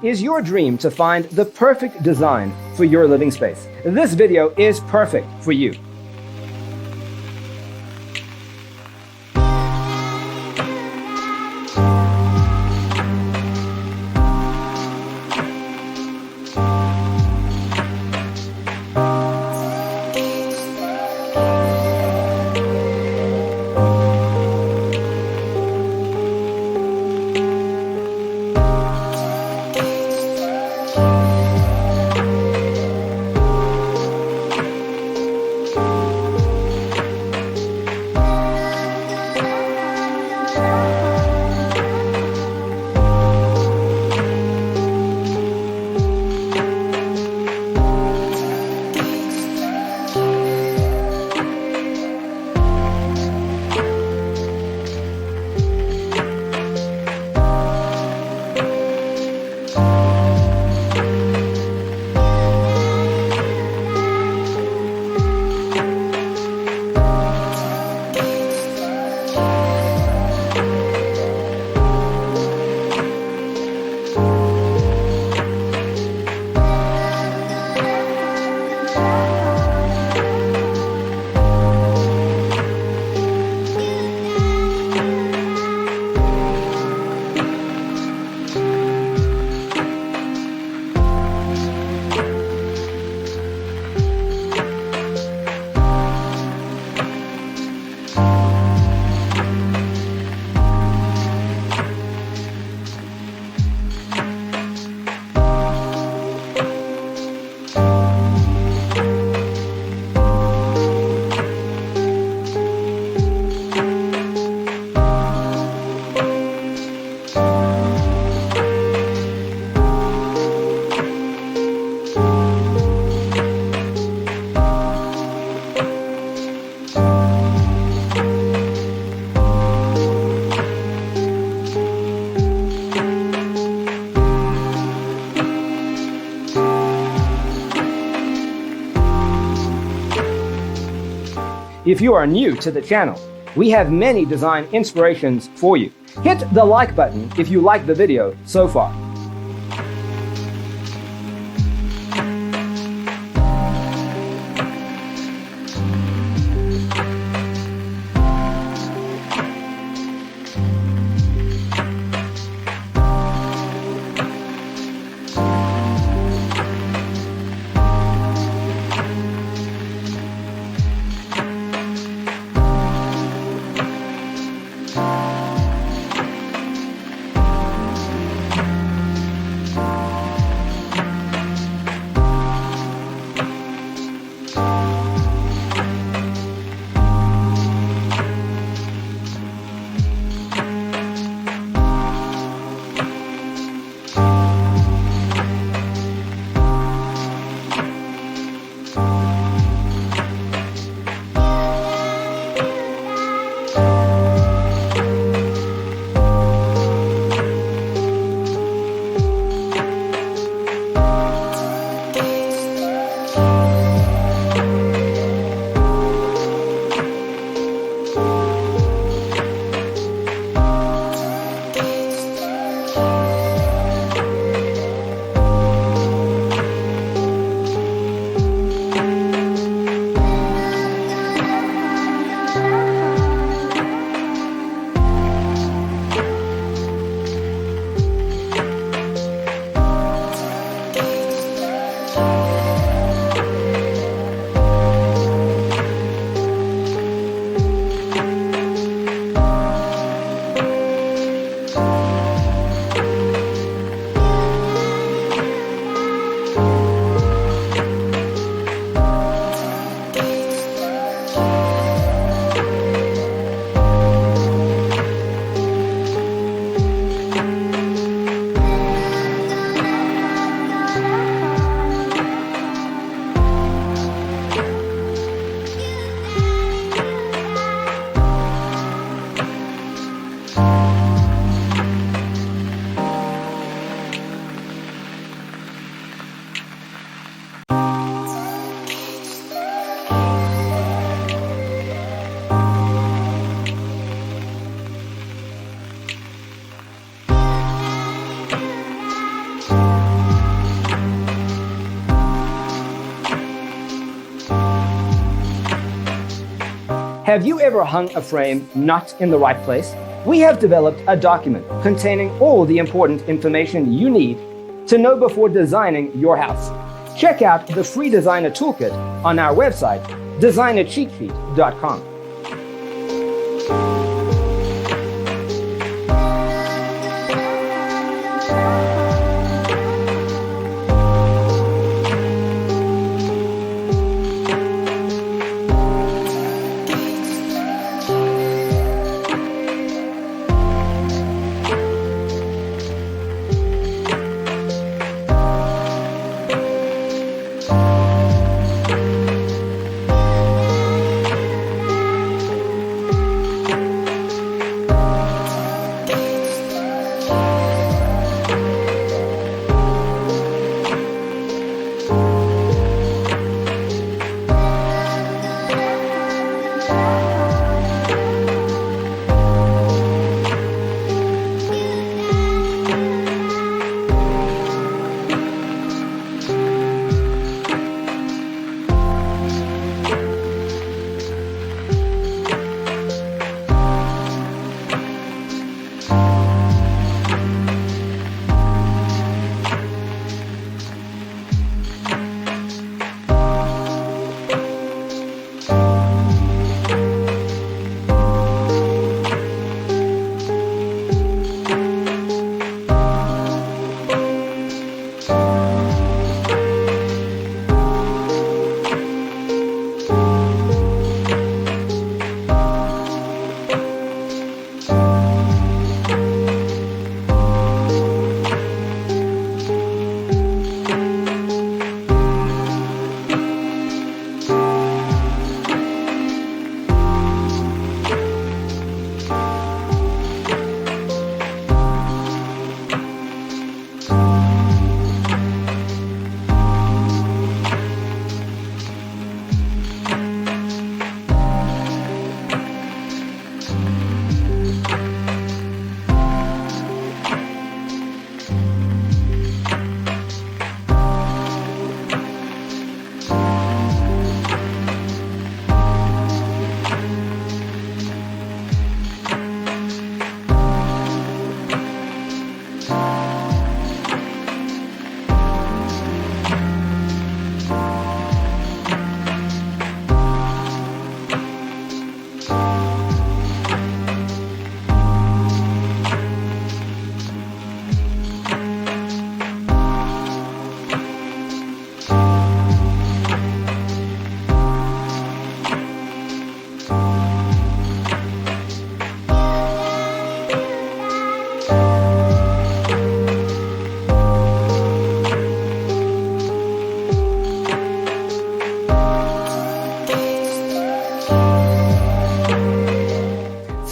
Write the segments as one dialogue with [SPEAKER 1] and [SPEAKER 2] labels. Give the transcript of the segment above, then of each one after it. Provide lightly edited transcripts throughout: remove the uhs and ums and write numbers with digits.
[SPEAKER 1] is your dream to find the perfect design for your living space? This video is perfect for you. If you are new to the channel, we have many design inspirations for you. Hit the like button if you like the video so far. Have you ever hung a frame not in the right place? We have developed a document containing all the important information you need to know before designing your house. Check out the free designer toolkit on our website, designercheatsheet.com.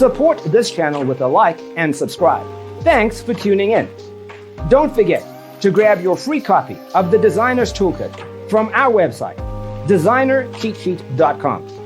[SPEAKER 1] Support this channel with a like and subscribe. Thanks for tuning in. Don't forget to grab your free copy of the Designer's Toolkit from our website, designercheatsheet.com.